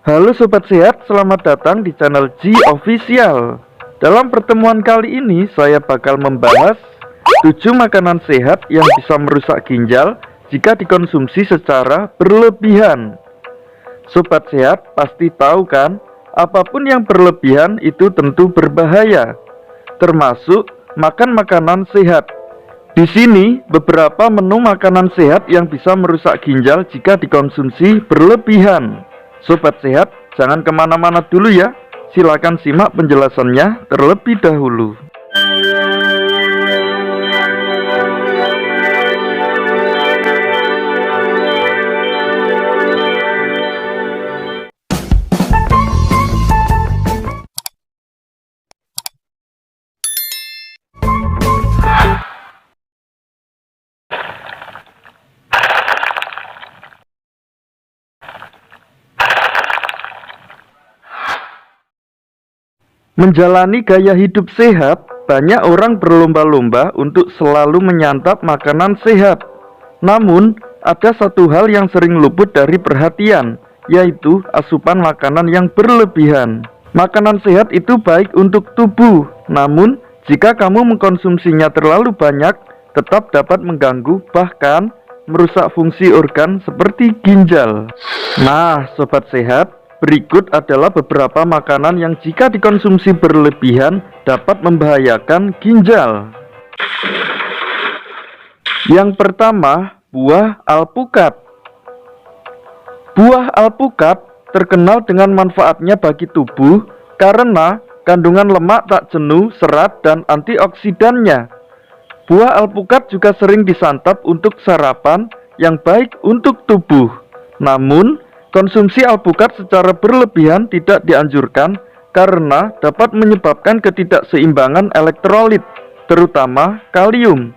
Halo Sobat Sehat, selamat datang di channel G Official. Dalam pertemuan kali ini, saya bakal membahas 7 makanan sehat yang bisa merusak ginjal jika dikonsumsi secara berlebihan. Sobat Sehat pasti tahu kan, apapun yang berlebihan itu tentu berbahaya, termasuk makan makanan sehat. Di sini beberapa menu makanan sehat yang bisa merusak ginjal jika dikonsumsi berlebihan. Sobat Sehat, jangan kemana-mana dulu ya. Silakan simak penjelasannya terlebih dahulu. Menjalani gaya hidup sehat, banyak orang berlomba-lomba untuk selalu menyantap makanan sehat. Namun, ada satu hal yang sering luput dari perhatian, yaitu asupan makanan yang berlebihan. Makanan sehat itu baik untuk tubuh, namun jika kamu mengkonsumsinya terlalu banyak, tetap dapat mengganggu, bahkan merusak fungsi organ seperti ginjal. Nah, Sobat Sehat, berikut adalah beberapa makanan yang jika dikonsumsi berlebihan dapat membahayakan ginjal. Yang pertama, buah alpukat. Buah alpukat terkenal dengan manfaatnya bagi tubuh karena kandungan lemak tak jenuh, serat, dan antioksidannya. Buah alpukat juga sering disantap untuk sarapan yang baik untuk tubuh. Namun, konsumsi alpukat secara berlebihan tidak dianjurkan karena dapat menyebabkan ketidakseimbangan elektrolit, terutama kalium.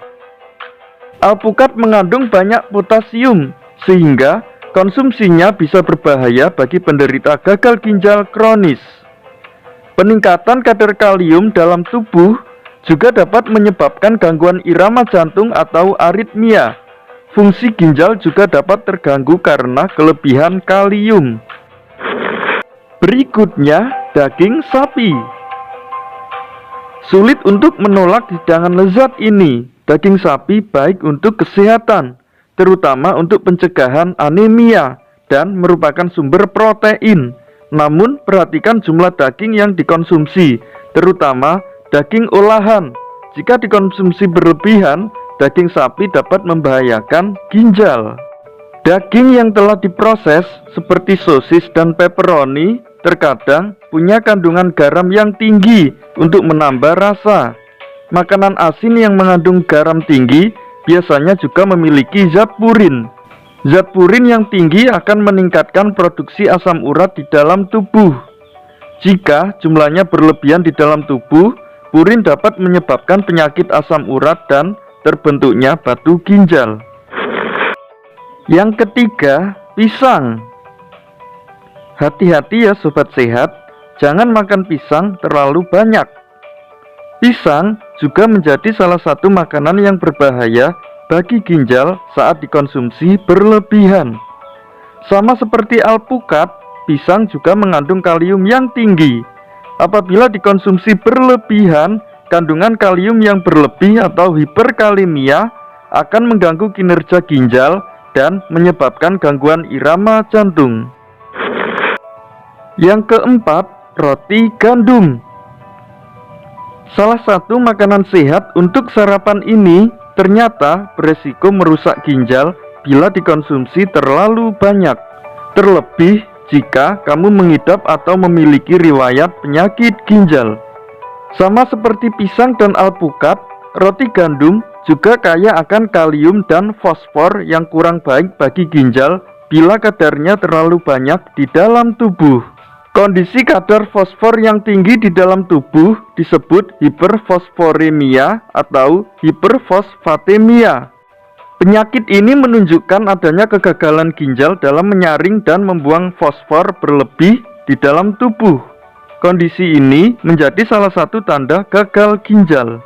Alpukat mengandung banyak potasium, sehingga konsumsinya bisa berbahaya bagi penderita gagal ginjal kronis. Peningkatan kadar kalium dalam tubuh juga dapat menyebabkan gangguan irama jantung atau aritmia. Fungsi ginjal juga dapat terganggu karena kelebihan kalium. Berikutnya, daging sapi. Sulit untuk menolak hidangan lezat ini. Daging sapi baik untuk kesehatan, terutama untuk pencegahan anemia, dan merupakan sumber protein. Namun, perhatikan jumlah daging yang dikonsumsi, terutama daging olahan. Jika dikonsumsi berlebihan, daging sapi dapat membahayakan ginjal. Daging yang telah diproses seperti sosis dan pepperoni terkadang punya kandungan garam yang tinggi untuk menambah rasa. Makanan asin yang mengandung garam tinggi biasanya juga memiliki zat purin. Zat purin yang tinggi akan meningkatkan produksi asam urat di dalam tubuh. Jika jumlahnya berlebihan di dalam tubuh, purin dapat menyebabkan penyakit asam urat dan terbentuknya batu ginjal. Yang ketiga, pisang. Hati-hati ya Sobat Sehat, jangan makan pisang terlalu banyak. Pisang juga menjadi salah satu makanan yang berbahaya bagi ginjal saat dikonsumsi berlebihan. Sama seperti alpukat, pisang juga mengandung kalium yang tinggi. Apabila dikonsumsi berlebihan, kandungan kalium yang berlebih atau hiperkalemia akan mengganggu kinerja ginjal dan menyebabkan gangguan irama jantung. Yang keempat, roti gandum. Salah satu makanan sehat untuk sarapan ini ternyata beresiko merusak ginjal bila dikonsumsi terlalu banyak. Terlebih jika kamu mengidap atau memiliki riwayat penyakit ginjal. Sama seperti pisang dan alpukat, roti gandum juga kaya akan kalium dan fosfor yang kurang baik bagi ginjal bila kadarnya terlalu banyak di dalam tubuh. Kondisi kadar fosfor yang tinggi di dalam tubuh disebut hiperfosforemia atau hiperfosfatemia. Penyakit ini menunjukkan adanya kegagalan ginjal dalam menyaring dan membuang fosfor berlebih di dalam tubuh. Kondisi ini menjadi salah satu tanda gagal ginjal.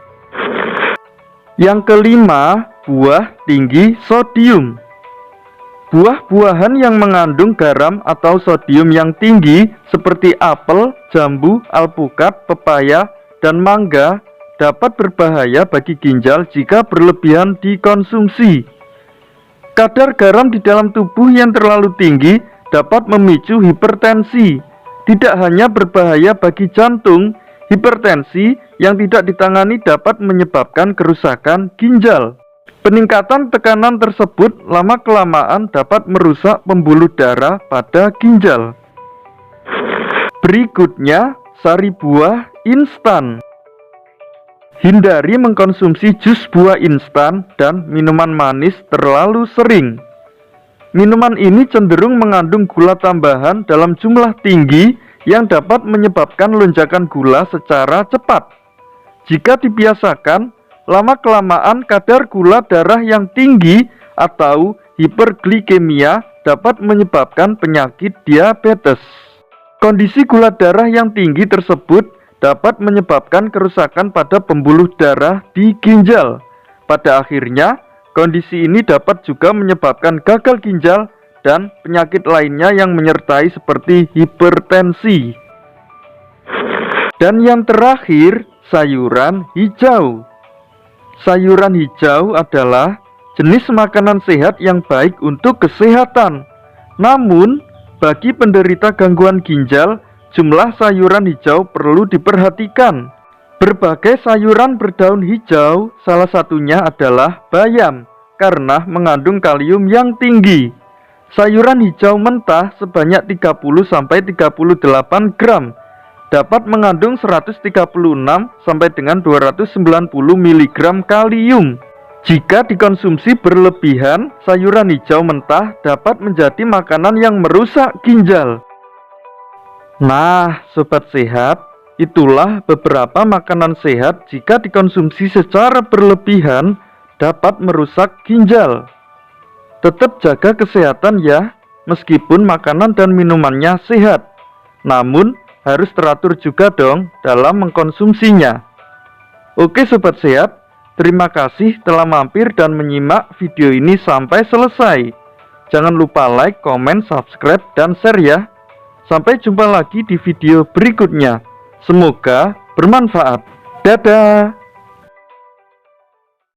Yang kelima, buah tinggi sodium. Buah-buahan yang mengandung garam atau sodium yang tinggi seperti apel, jambu, alpukat, pepaya, dan mangga dapat berbahaya bagi ginjal jika berlebihan dikonsumsi. Kadar garam di dalam tubuh yang terlalu tinggi dapat memicu hipertensi. Tidak hanya berbahaya bagi jantung, hipertensi yang tidak ditangani dapat menyebabkan kerusakan ginjal. Peningkatan tekanan tersebut lama-kelamaan dapat merusak pembuluh darah pada ginjal. Berikutnya, sari buah instan. Hindari mengkonsumsi jus buah instan dan minuman manis terlalu sering. Minuman ini cenderung mengandung gula tambahan dalam jumlah tinggi yang dapat menyebabkan lonjakan gula secara cepat. Jika dibiasakan, lama-kelamaan kadar gula darah yang tinggi atau hiperglikemia dapat menyebabkan penyakit diabetes. Kondisi gula darah yang tinggi tersebut dapat menyebabkan kerusakan pada pembuluh darah di ginjal. Pada akhirnya, kondisi ini dapat juga menyebabkan gagal ginjal dan penyakit lainnya yang menyertai seperti hipertensi. Dan yang terakhir, sayuran hijau. Sayuran hijau adalah jenis makanan sehat yang baik untuk kesehatan. Namun, bagi penderita gangguan ginjal, jumlah sayuran hijau perlu diperhatikan. Berbagai sayuran berdaun hijau, salah satunya adalah bayam, karena mengandung kalium yang tinggi. Sayuran hijau mentah sebanyak 30-38 gram dapat mengandung 136 sampai dengan 290 mg kalium. Jika dikonsumsi berlebihan, sayuran hijau mentah dapat menjadi makanan yang merusak ginjal. Nah, sobat sehat, itulah beberapa makanan sehat jika dikonsumsi secara berlebihan dapat merusak ginjal. Tetap jaga kesehatan ya, meskipun makanan dan minumannya sehat. Namun, harus teratur juga dong dalam mengkonsumsinya. Oke sobat sehat, terima kasih telah mampir dan menyimak video ini sampai selesai. Jangan lupa like, komen, subscribe, dan share ya. Sampai jumpa lagi di video berikutnya. Semoga bermanfaat. Dadah.